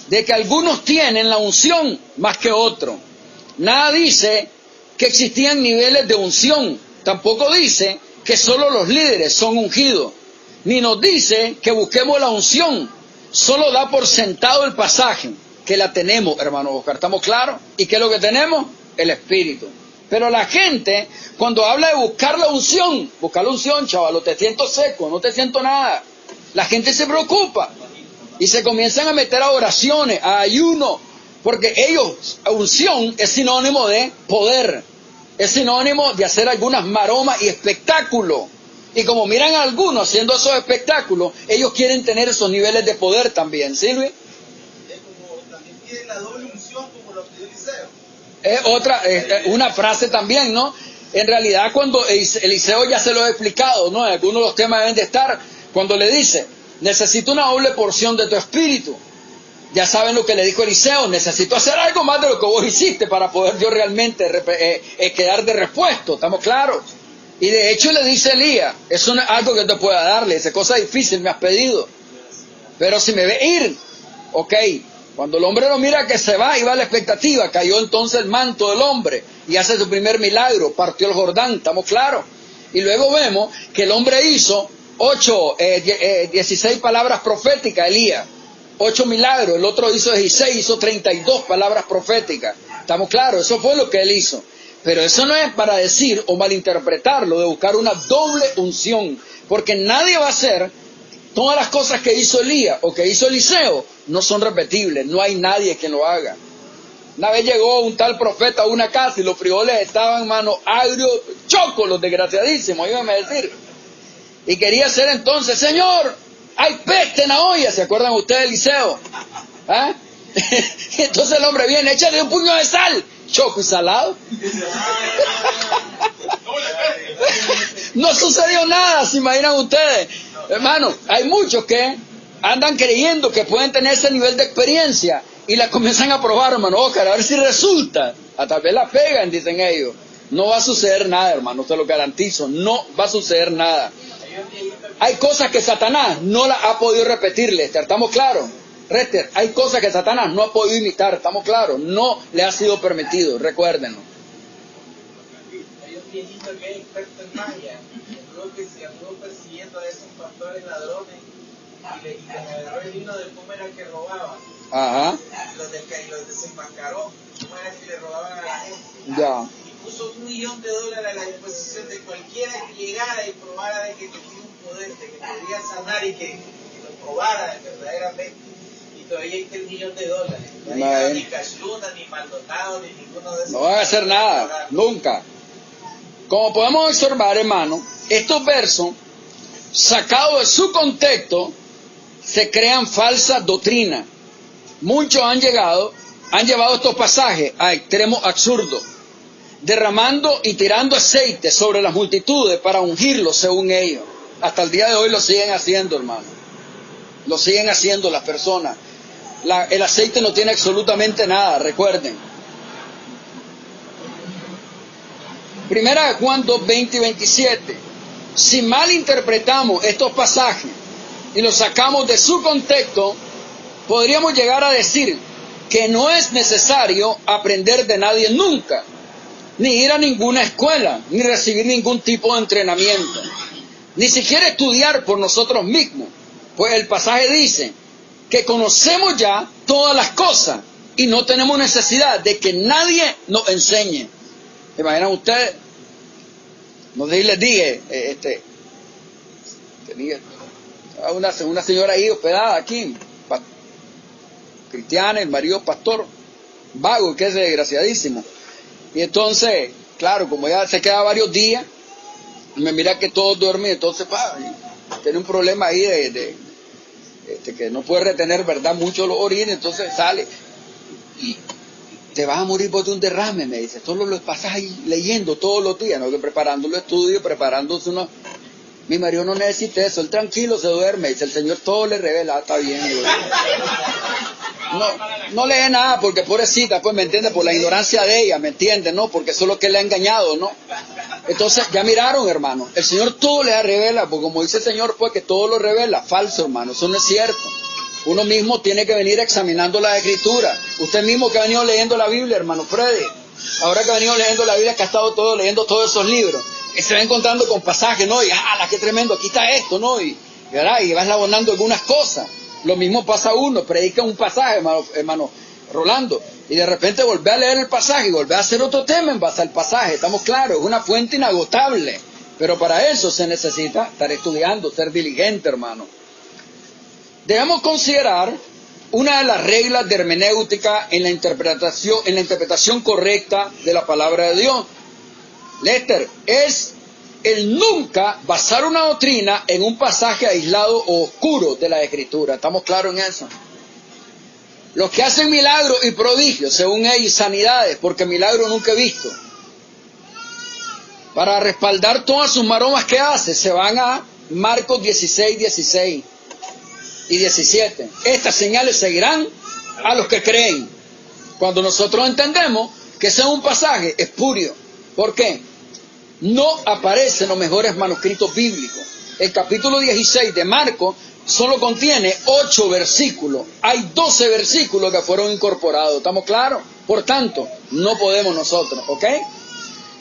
de que algunos tienen la unción más que otros. Nada dice que existían niveles de unción. Tampoco dice que solo los líderes son ungidos. Ni nos dice que busquemos la unción. Solo da por sentado el pasaje, que la tenemos, hermano Oscar, ¿estamos claros? ¿Y qué es lo que tenemos? El Espíritu. Pero la gente, cuando habla de buscar la unción, chaval, te siento seco, no te siento nada. La gente se preocupa y se comienzan a meter a oraciones, a ayuno, porque ellos, unción es sinónimo de poder, es sinónimo de hacer algunas maromas y espectáculos. Y como miran a algunos haciendo esos espectáculos, ellos quieren tener esos niveles de poder también, ¿sí, Luis? Es como también tienen la doble unción como lo que Eliseo. Es otra, una frase también, ¿no? En realidad cuando Eliseo ya se lo he explicado, ¿no? En algunos de los temas deben de estar, cuando le dice, necesito una doble porción de tu espíritu. Ya saben lo que le dijo Eliseo, necesito hacer algo más de lo que vos hiciste para poder yo realmente quedar de repuesto, ¿estamos claros? Y de hecho le dice Elías, eso no es algo que te pueda darle, esa cosa difícil me has pedido. Pero si me ve ir, ok, cuando el hombre lo mira que se va y va a la expectativa, cayó entonces el manto del hombre y hace su primer milagro, partió el Jordán, ¿estamos claros? Y luego vemos que el hombre hizo 16 palabras proféticas, Elías, 8 milagros, el otro hizo 16, hizo 32 palabras proféticas, ¿estamos claros? Eso fue lo que él hizo. Pero eso no es para decir o malinterpretarlo, de buscar una doble unción, porque nadie va a hacer todas las cosas que hizo Elías o que hizo Eliseo, no son repetibles, no hay nadie que lo haga. Una vez llegó un tal profeta a una casa y los frijoles estaban, hermano, agrios, chocos, los desgraciadísimos, íbame a decir. Y quería hacer entonces, Señor, hay peste en la olla, ¿se acuerdan ustedes de Eliseo? ¿Ah? Y entonces el hombre viene, échale un puño de sal. Choco y salado. No sucedió nada, se imaginan ustedes. Hermano, hay muchos que andan creyendo que pueden tener ese nivel de experiencia y la comienzan a probar, hermano Oscar, a ver si resulta. A tal vez la pegan, dicen ellos. No va a suceder nada, hermano, te lo garantizo. No va a suceder nada. Hay Hay cosas que Satanás no las ha podido repetir, Lester, ¿estamos claros? Lester, hay cosas que Satanás no ha podido imitar, ¿estamos claros? No le ha sido permitido, recuérdenlo. Hay un viejito que es experto en magia, que se anduvo persiguiendo a esos pastores ladrones y les agarró el vino de cómo era que robaban. Ajá. Y los desenmascaró, cómo era que le robaban a la gente. Ya. Y puso $1 millón a la disposición de cualquiera que llegara y probara de que tenía un poder, de que podía sanar y que lo probara verdaderamente. Y todavía hay $1 millón. No hay ni Cashluna, ni Maldonado, ni ninguno de esos. No van a hacer nada, nunca. Como podemos observar, hermano, estos versos, sacados de su contexto, se crean falsas doctrinas. Muchos han llevado estos pasajes a extremos absurdos, derramando y tirando aceite sobre las multitudes para ungirlos según ellos. Hasta el día de hoy lo siguen haciendo, hermano. Lo siguen haciendo las personas. El aceite no tiene absolutamente nada, recuerden. Primera de Juan 2, 20 y 27. Si mal interpretamos estos pasajes y los sacamos de su contexto, podríamos llegar a decir que no es necesario aprender de nadie nunca, ni ir a ninguna escuela, ni recibir ningún tipo de entrenamiento, ni siquiera estudiar por nosotros mismos, pues el pasaje dice que conocemos ya todas las cosas y no tenemos necesidad de que nadie nos enseñe. ¿Imaginan ustedes? No sé si les dije, tenía una señora ahí hospedada aquí, cristiana, el marido pastor, vago, que es desgraciadísimo. Y entonces, claro, como ella se queda varios días, me mira que todos duermen, entonces tiene un problema ahí que no puede retener, ¿verdad?, mucho los orines, entonces sale y te vas a morir por un derrame, me dice. Solo lo pasas ahí leyendo todos los días, ¿no? Que preparando los estudios, preparándose uno. Mi marido no necesita eso, él tranquilo se duerme, dice, el Señor todo le revela, está bien. No lee nada porque pobrecita, pues me entiende, por la ignorancia de ella, me entiende, ¿no? Porque eso es lo que le ha engañado, ¿no? Entonces, ya miraron, hermano, el Señor todo le revela, porque como dice el Señor, pues que todo lo revela, falso, hermano, eso no es cierto. Uno mismo tiene que venir examinando las Escrituras. Usted mismo que ha venido leyendo la Biblia, hermano Freddy, ahora que ha venido leyendo la Biblia, que ha estado leyendo todos esos libros, y se va encontrando con pasajes, ¿no? Y qué tremendo, aquí está esto, ¿no? Y va eslabonando algunas cosas. Lo mismo pasa uno, predica un pasaje, hermano Rolando, y de repente volver a leer el pasaje y volver a hacer otro tema en base al pasaje. Estamos claros, es una fuente inagotable, pero para eso se necesita estar estudiando, ser diligente, hermano. Debemos considerar una de las reglas de hermenéutica en la interpretación correcta de la palabra de Dios. Lester, es el nunca basar una doctrina en un pasaje aislado o oscuro de la Escritura. ¿Estamos claros en eso? Los que hacen milagros y prodigios, según ellos, sanidades, porque milagro nunca he visto, para respaldar todas sus maromas que hace, se van a Marcos 16, 16 y 17. Estas señales seguirán a los que creen. Cuando nosotros entendemos que ese es un pasaje espurio. ¿Por qué? No aparece en los mejores manuscritos bíblicos. El capítulo 16 de Marcos solo contiene 8 versículos. Hay 12 versículos que fueron incorporados. ¿Estamos claros? Por tanto, no podemos nosotros, ¿ok?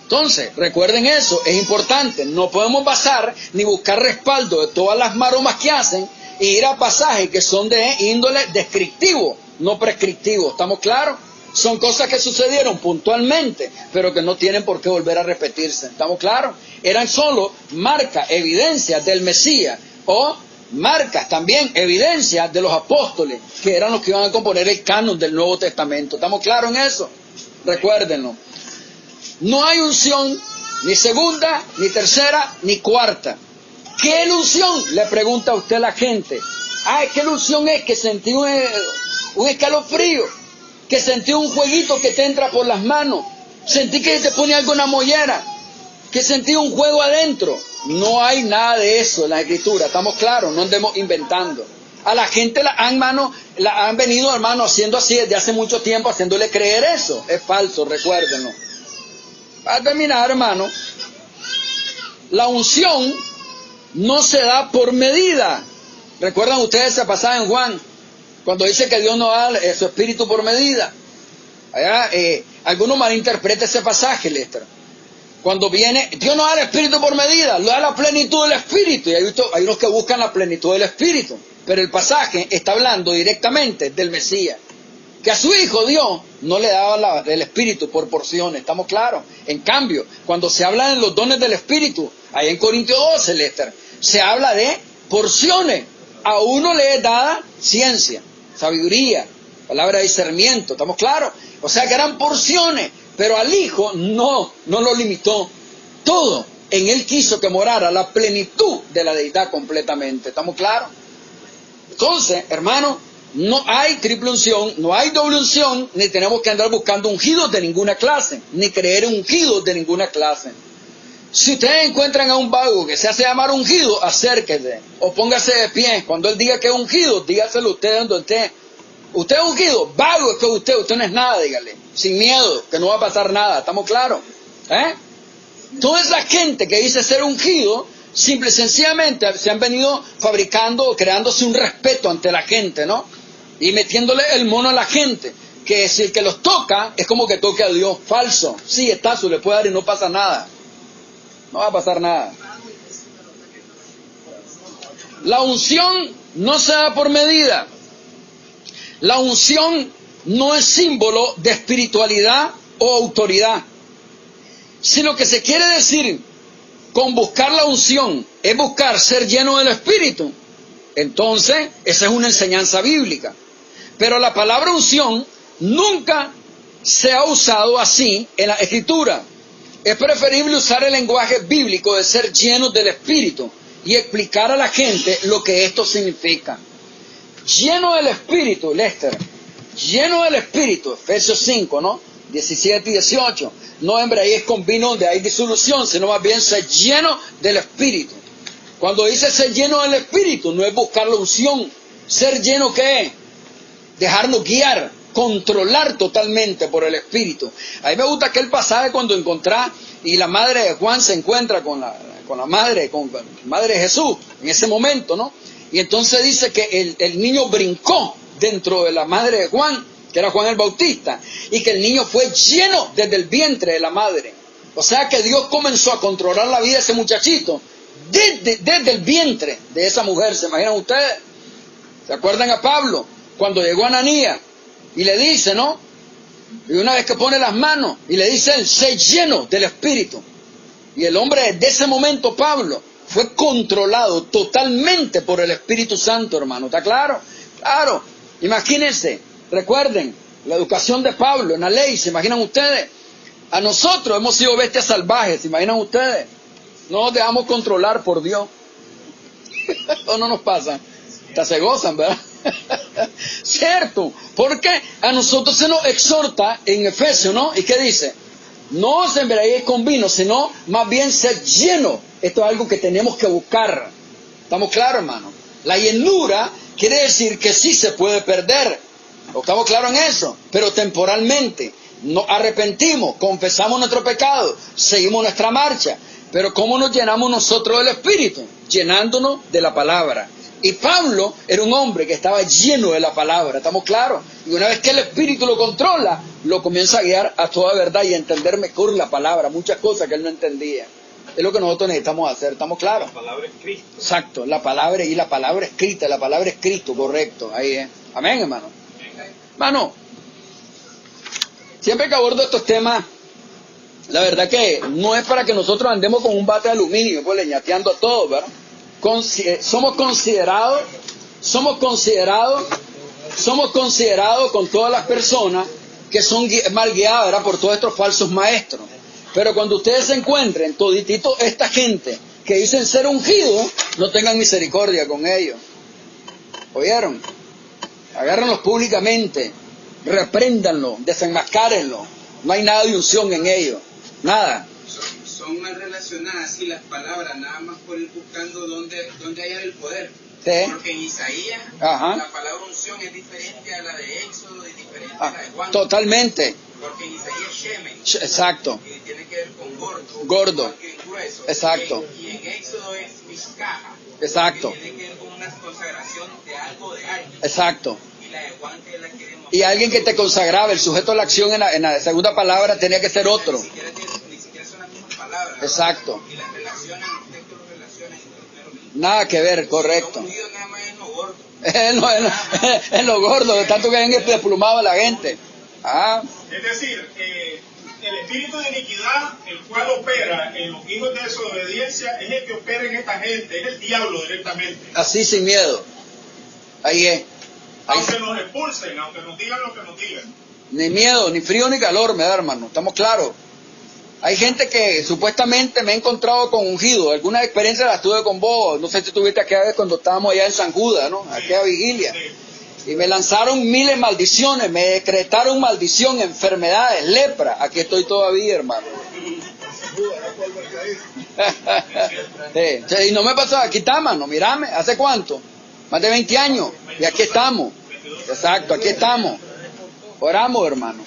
Entonces, recuerden eso, es importante. No podemos basar ni buscar respaldo de todas las maromas que hacen e ir a pasajes que son de índole descriptivo, no prescriptivo. ¿Estamos claros? Son cosas que sucedieron puntualmente, pero que no tienen por qué volver a repetirse. ¿Estamos claros? Eran solo marcas, evidencias del Mesías, o marcas también, evidencias de los apóstoles, que eran los que iban a componer el canon del Nuevo Testamento. ¿Estamos claros en eso? Recuérdenlo. No hay unción, ni segunda, ni tercera, ni cuarta. ¿Qué es la unción? Le pregunta a usted a la gente. ¿Qué la unción es? Que sentí un escalofrío, que sentí un jueguito que te entra por las manos, sentí que te pone algo en la mollera, que sentí un juego adentro. No hay nada de eso en la Escritura, estamos claros, no andemos inventando. A la gente la han venido, hermano, haciendo así desde hace mucho tiempo, haciéndole creer eso. Es falso, recuérdenlo. Para terminar, hermano, la unción no se da por medida. ¿Recuerdan ustedes esa pasada en Juan? Cuando dice que Dios no da su espíritu por medida. Allá, algunos malinterpretan ese pasaje, Lester. Cuando viene, Dios no da el espíritu por medida, lo da la plenitud del espíritu. Y hay unos que buscan la plenitud del espíritu. Pero el pasaje está hablando directamente del Mesías. Que a su hijo Dios no le daba el espíritu por porciones, ¿estamos claros? En cambio, cuando se habla de los dones del espíritu, ahí en Corintios 12, Lester, se habla de porciones. A uno le es dada ciencia, sabiduría, palabra de discernimiento, ¿estamos claros? O sea que eran porciones, pero al hijo no lo limitó. Todo en él quiso que morara la plenitud de la deidad completamente, ¿estamos claros? Entonces, hermano, no hay triple unción, no hay doble unción, ni tenemos que andar buscando ungidos de ninguna clase, ni creer en ungidos de ninguna clase. Si ustedes encuentran a un vago que se hace llamar ungido, acérquese o póngase de pie. Cuando él diga que es ungido, dígaselo usted donde esté. Usted es ungido, vago es que usted no es nada, dígale, sin miedo, que no va a pasar nada, ¿estamos claros? Toda esa gente que dice ser ungido, simple y sencillamente se han venido fabricando o creándose un respeto ante la gente, ¿no? Y metiéndole el mono a la gente, que si el que los toca es como que toque a Dios. Falso. Sí, estazo le puede dar y no pasa nada. No va a pasar nada. La unción no se da por medida. La unción no es símbolo de espiritualidad o autoridad. Si lo que se quiere decir con buscar la unción es buscar ser lleno del Espíritu, entonces esa es una enseñanza bíblica. Pero la palabra unción nunca se ha usado así en la Escritura. Es preferible usar el lenguaje bíblico de ser llenos del Espíritu y explicar a la gente lo que esto significa. Lleno del Espíritu, Lester, lleno del Espíritu, Efesios 5, ¿no? 17 y 18. No embriaguéis con vino donde hay disolución, sino más bien ser lleno del Espíritu. Cuando dice ser lleno del Espíritu, no es buscar la unción. Ser lleno, ¿qué es? Dejarnos guiar, controlar totalmente por el Espíritu. A mí me gusta aquel pasaje cuando encontrá y la madre de Juan se encuentra con la madre de Jesús en ese momento, ¿no? Y entonces dice que el niño brincó dentro de la madre de Juan, que era Juan el Bautista, y que el niño fue lleno desde el vientre de la madre. O sea que Dios comenzó a controlar la vida de ese muchachito desde el vientre de esa mujer. ¿Se imaginan ustedes? ¿Se acuerdan a Pablo? Cuando llegó Ananías y le dice, ¿no? Y una vez que pone las manos y le dice él, sé lleno del Espíritu. Y el hombre desde ese momento, Pablo, fue controlado totalmente por el Espíritu Santo, hermano. ¿Está claro? Claro. Imagínense, recuerden, la educación de Pablo en la ley, ¿se imaginan ustedes? A nosotros hemos sido bestias salvajes, ¿se imaginan ustedes? No nos dejamos controlar por Dios. ¿O no nos pasa? Hasta se gozan, ¿verdad? Cierto, porque a nosotros se nos exhorta en Efesios, ¿no? ¿Y qué dice? No os embriaguéis con vino, sino más bien ser lleno. Esto es algo que tenemos que buscar. ¿Estamos claros, hermano? La llenura quiere decir que sí se puede perder. ¿Estamos claros en eso? Pero temporalmente. Nos arrepentimos, confesamos nuestro pecado, seguimos nuestra marcha. Pero ¿cómo nos llenamos nosotros del Espíritu? Llenándonos de la palabra. Y Pablo era un hombre que estaba lleno de la palabra, ¿estamos claros? Y una vez que el Espíritu lo controla, lo comienza a guiar a toda verdad y a entender mejor la palabra, muchas cosas que él no entendía. Es lo que nosotros necesitamos hacer, ¿estamos claros? La palabra es Cristo. Exacto, la palabra y la palabra escrita, la palabra es Cristo, correcto, ahí es. Amén, hermano. Hermano, siempre que abordo estos temas, la verdad que no es para que nosotros andemos con un bate de aluminio, pues leñateando a todos, ¿verdad? Somos considerados con todas las personas que son mal guiadas, ¿verdad? Por todos estos falsos maestros. Pero cuando ustedes se encuentren toditito esta gente que dicen ser ungidos, no tengan misericordia con ellos. ¿Oyeron? Agárrenlos públicamente, repréndanlos, desenmascárenlos. No hay nada de unción en ellos, nada. Son mal relacionadas y las palabras, nada más por ir buscando dónde hallar el poder. Sí. Porque en Isaías Ajá. la palabra unción es diferente a la de Éxodo y diferente a la de Juan. Totalmente. Porque en Isaías Shemen. Exacto. Y tiene que ver con gordo. Gordo. Grueso. Exacto. Y en Éxodo es Mishkaja. Exacto. Que tiene que ver con una consagración de algo de alguien. Exacto. Y la de Juan que es la que queremos. Y alguien que te consagraba, el sujeto de la acción en la segunda palabra tenía que ser otro. Ni siquiera son las mismas palabras. Exacto. Y las relacionan, los textos los relacionan. Nada que ver, correcto. Lo unido nada más en lo gordo. En lo gordo, de tanto que ven desplumado a la gente. Ah. Es decir, el espíritu de iniquidad, el cual opera en los hijos de desobediencia, es el que opera en esta gente, es el diablo directamente. Así sin miedo. Ahí es. Ahí. Aunque nos expulsen, aunque nos digan lo que nos digan. Ni miedo, ni frío, ni calor me da, hermano. Estamos claros. Hay gente que supuestamente me he encontrado con ungido. Algunas experiencias las tuve con vos. No sé si tuviste aquella vez cuando estábamos allá en San Judas, ¿no? Aquella vigilia. Y me lanzaron miles de maldiciones. Me decretaron maldición, enfermedades, lepra. Aquí estoy todavía, hermano. Sí, y no me pasó. Aquí está, mano. Mírame. ¿Hace cuánto? Más de 20 años. Y aquí estamos. Exacto, aquí estamos. Oramos, hermano.